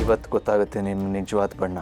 ಇವತ್ತು ಗೊತ್ತಾಗುತ್ತೆ ನಿನ್ನ ನಿಜವಾದ ಬಣ್ಣ.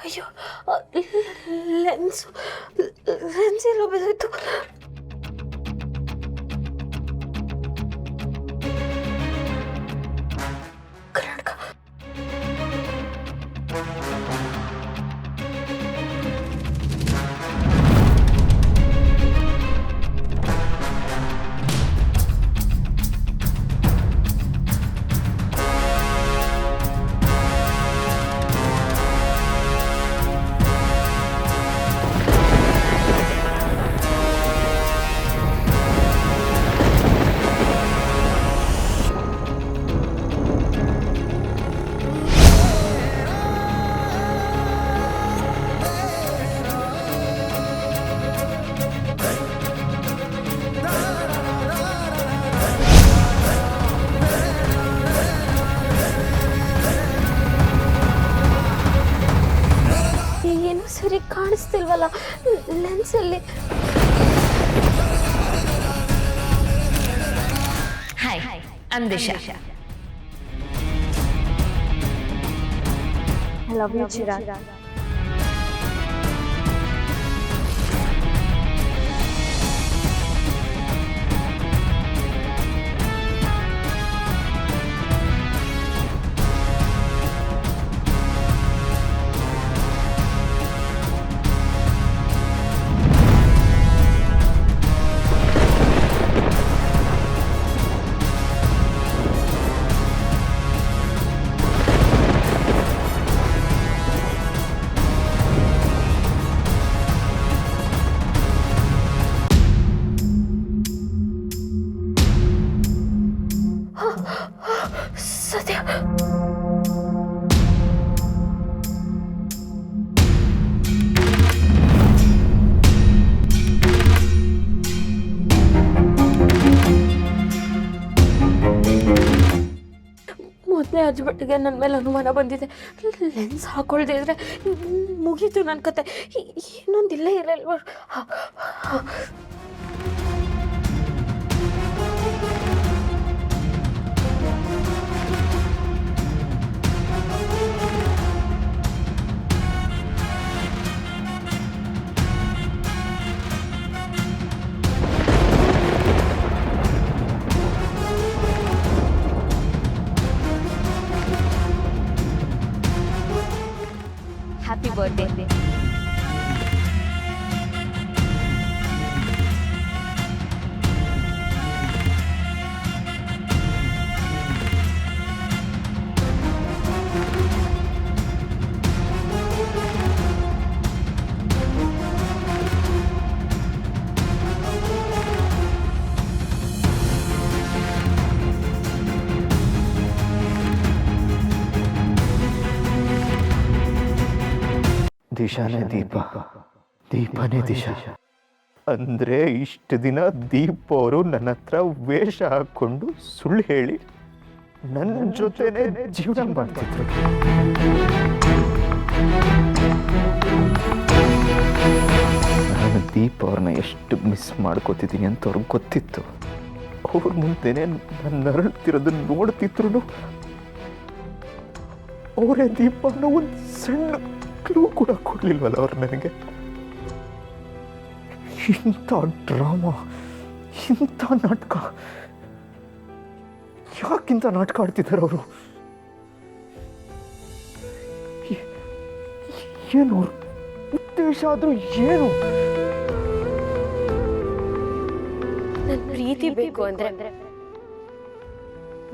ಅಯ್ಯೋ, ಲೆನ್ಸ್ ಎಲ್ಲ ಬಿದ್ದೋಯ್ತು. ಕರ್ನಾಟಕ ಏನು ಸರಿ ಕಾಣಿಸ್ತಿಲ್ವಲ್ಲ ಲೆನ್ಸಲ್ಲಿ. Hi, I'm Disha. I love you, Chirag. ಸತ್ಯ, ಮೊದಲೇ ಅಜ್ಬಟ್ಟಿಗೆ ನನ್ನ ಮೇಲೆ ಅನುಮಾನ ಬಂದಿದೆ. ಲೆನ್ಸ್ ಹಾಕೊಳ್ದೇ ಇದ್ರೆ ಮುಗೀತು ನನ್ನ ಕತೆ. ಇನ್ನೊಂದಿಲ್ಲ ಇರಲ್ವ. Happy birthday. ದಿಶಾನೇ ದೀಪ, ದೀಪನೇ ದಿಶಾ. ಅಂದರೆ ಇಷ್ಟು ದಿನ ದೀಪ ಅವರು ನನ್ನ ಹತ್ರ ವೇಷ ಹಾಕ್ಕೊಂಡು ಸುಳ್ಳು ಹೇಳಿ ನನ್ನ ಜೊತೆನೆ ಜೀವನ ಮಾಡ್ತಿದ್ರು. ನಾನು ದೀಪ ಅವ್ರನ್ನ ಎಷ್ಟು ಮಿಸ್ ಮಾಡ್ಕೋತಿದ್ದೀನಿ ಅಂತ ಅವ್ರಿಗೆ ಗೊತ್ತಿತ್ತು. ಅವ್ರ ಮುಂದೆನೆ ನನ್ನ ನರಳ್ತಿರೋದನ್ನ ನೋಡ್ತಿದ್ರು ಅವರೇ ದೀಪ ಅನ್ನೋ ಒಂದು ಸಣ್ಣ ಕ್ಲೂ ಕೂಡ ಕೊಡ್ಲಿಲ್ವಲ್ಲ ಅವ್ರು ನನಗೆ. ಇಂಥ ಡ್ರಾಮಾ, ಇಂಥ ನಾಟಕ, ಯಾಕಿಂತ ನಾಟಕ ಆಡ್ತಿದ್ದಾರೆ ಅವರು? ಏನು ಅವ್ರ ಉದ್ದೇಶ ಆದ್ರೂ ಏನು? ನನ್ನ ಪ್ರೀತಿ ಬೇಕು ಅಂದ್ರೆ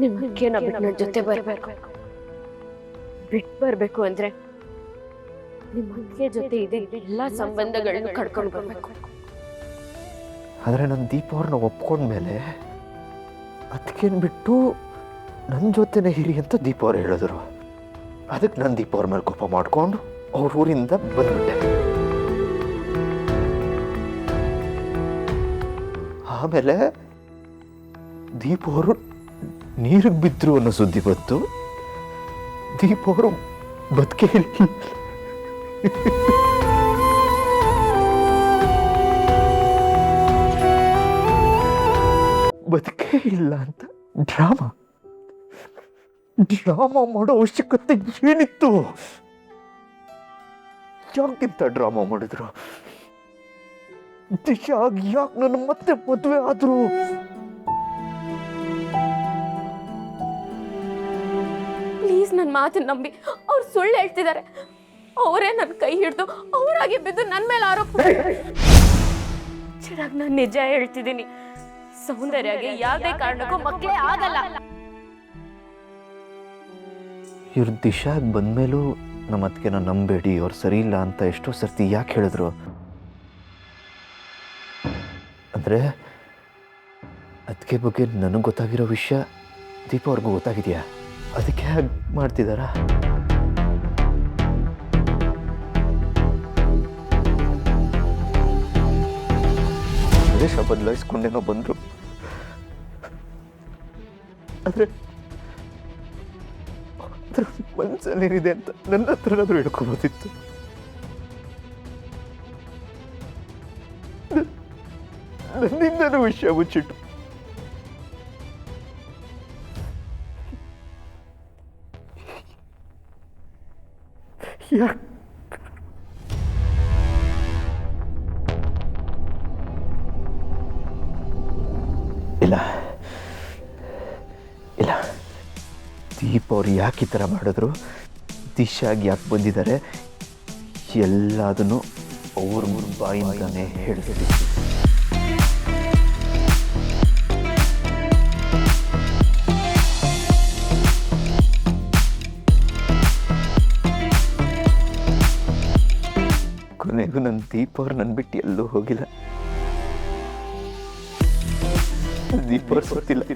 ನಿಮ್ಮ ಅಕ್ಕನ ಬಿಟ್ಟು ನನ್ನ ಜೊತೆ ಬರಬೇಕು. ಬಿಟ್ಟು ಬರಬೇಕು ಅಂದರೆ ನಿಮ್ಮ ಅತ್ತಿಗೆ ಜೊತೆ ಇದೆ ಎಲ್ಲ ಸಂಬಂಧಗಳನ್ನು ಕಡ್ಕೊಂಡು ಬರಬೇಕು. ಆದರೆ ನನ್ನ ದೀಪ ಅವ್ರನ್ನ ಒಪ್ಕೊಂಡ್ಮೇಲೆ ಅದಕ್ಕೇನು ಬಿಟ್ಟು ನನ್ನ ಜೊತೆನೇ ಹಿರಿ ಅಂತ ದೀಪ ಅವ್ರು ಹೇಳಿದ್ರು. ಅದಕ್ಕೆ ನಾನು ದೀಪ ಅವ್ರ ಮೇಲೆ ಕೋಪ ಮಾಡಿಕೊಂಡು ಅವ್ರ ಊರಿಂದ ಬಂದ್ಬಿಟ್ಟೆ. ಆಮೇಲೆ ದೀಪ ಅವರು ನೀರಿಗೆ ಬಿದ್ದರು ಅನ್ನೋ ಸುದ್ದಿ ಬಂತು. ದೀಪ ಅವರು ಬದುಕೇ ಇಲ್ಲ. ಬದುಕೇ ಇಲ್ಲ ಅಂತ ಡ್ರಾಮಾ ಮಾಡೋ ಅವಶ್ಯಕತೆ ಏನಿತ್ತು? ಯಾಕಿಂತ ಡ್ರಾಮಾ ಮಾಡಿದ್ರು? ದಿಶಾ ಯಾಕೆ ನನ್ನ ಮತ್ತೆ ಮದುವೆ ಆದ್ರು? ಪ್ಲೀಸ್ ನನ್ನ ಮಾತನ್ನ ನಂಬಿ. ಅವ್ರು ಸುಳ್ಳು ಹೇಳ್ತಿದ್ದಾರೆ. ಅವರೇ ನನ್ನ ಕೈ ಹಿಡಿದು ಅವರಾಗೆ ಬಿದ್ದು ನನ್ನ ಮೇಲೆ ಆರೋಪ. ಚಿರಾಗ್, ನಾನು ನಿಜ ಹೇಳ್ತಿದ್ದೀನಿ. ಸೌಂದರ್ಯಗೆ ಯಾವುದೇ ಕಾರಣಕ್ಕೂ ಮಕ್ಕಳೇ ಆಗಲ್ಲ. ಇವ್ರ ದಿಶಾಗ್ ಬಂದ್ಮೇಲೂ ನಮ್ಮ ಅದಕ್ಕೆ ನಂಬೇಡಿ, ಅವ್ರು ಸರಿ ಇಲ್ಲ ಅಂತ ಎಷ್ಟೋ ಸರ್ತಿ ಯಾಕೆ ಹೇಳಿದ್ರು? ಅಂದರೆ ಅದಕ್ಕೆ ಬಗ್ಗೆ ನನಗೆ ಗೊತ್ತಾಗಿರೋ ವಿಷಯ ದೀಪ ಅವ್ರಿಗೂ ಗೊತ್ತಾಗಿದೆಯಾ? ಅದಕ್ಕೆ ಹಾಗೆ ಮಾಡ್ತಿದ್ದಾರಾ? ದೇಶ ಬದಲಾಯಿಸ್ಕೊಂಡೇನೋ ಬಂದರು. ಆದರೆ ಮನಸ್ಸಲ್ಲೇನಿದೆ ಅಂತ ನನ್ನ ಹತ್ರನಾದ್ರೂ ಹೇಳ್ಕೊಬೋದಿತ್ತು. ನನ್ನಿಂದನೂ ವಿಷಯ ಮುಚ್ಚಿಟ್ಟು ಯಾಕೆ? ಇಲ್ಲ ಇಲ್ಲ, ದೀಪ ಅವ್ರು ಯಾಕೆ ಈ ಥರ ಮಾಡಿದ್ರು, ದಿಶಾಗಿ ಯಾಕೆ ಬಂದಿದ್ದಾರೆ, ಎಲ್ಲದನ್ನು ಅವ್ರ ಬಾಯಿಂದಾನೇ ಹೇಳಿದ್ರು. ಕೊನೆಗೂ ನನ್ನ ದೀಪ ಅವ್ರು ನನ್ನ ಬಿಟ್ಟು ಎಲ್ಲೂ ಹೋಗಿಲ್ಲ. ದೀಪ ಅವ್ರು ಗೊತ್ತಿಲ್ಲ.